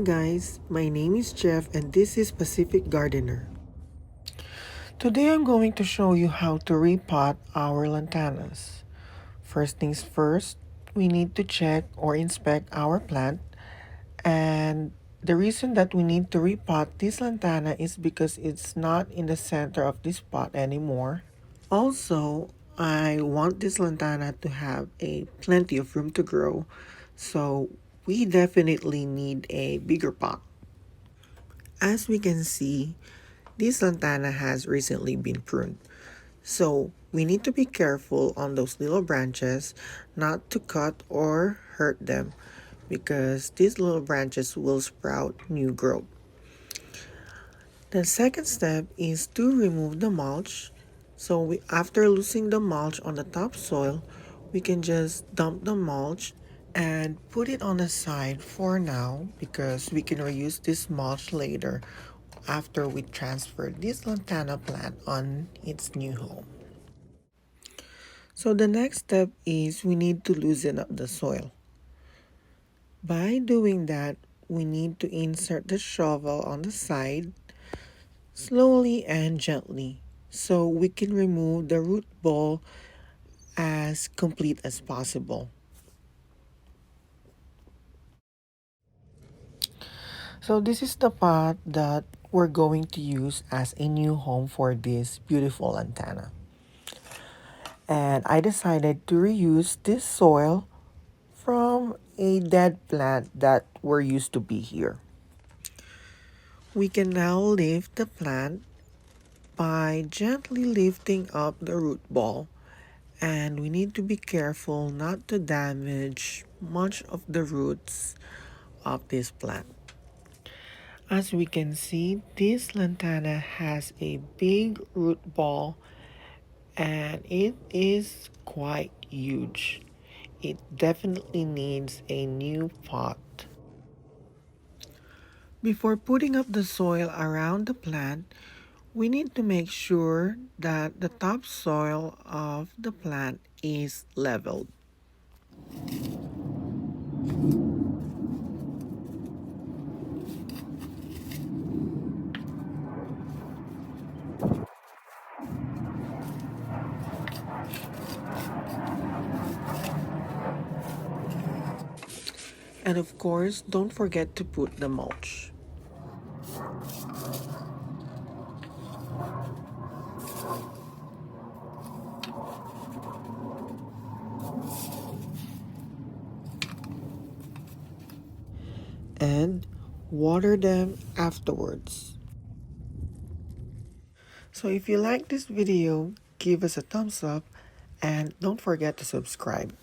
guys, my name is Jeff and this is Pacific Gardener. Today I'm going to show you how to repot our lantanas. First things first, we need to check or inspect our plant, and the reason that we need to repot this lantana is because it's not in the center of this pot anymore. Also, I want this lantana to have a plenty of room to grow, so we definitely need a bigger pot. As we can see, this lantana has recently been pruned, so we need to be careful on those little branches not to cut or hurt them because these little branches will sprout new growth. The second step is to remove the mulch. So after losing the mulch on the topsoil, we can just dump the mulch and put it on the side for now because we can reuse this mulch later after we transfer this lantana plant on its new home. So the next step is we need to loosen up the soil. By doing that, we need to insert the shovel on the side slowly and gently so we can remove the root ball as complete as possible. So this is the pot that we're going to use as a new home for this beautiful lantana. And I decided to reuse this soil from a dead plant that were used to be here. We can now lift the plant by gently lifting up the root ball, and we need to be careful not to damage much of the roots of this plant. As we can see, this lantana has a big root ball and it is quite huge. It definitely needs a new pot. Before putting up the soil around the plant, we need to make sure that the topsoil of the plant is leveled. And of course, don't forget to put the mulch. And water them afterwards. So if you like this video, give us a thumbs up and don't forget to subscribe.